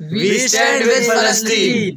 We stand with Palestine.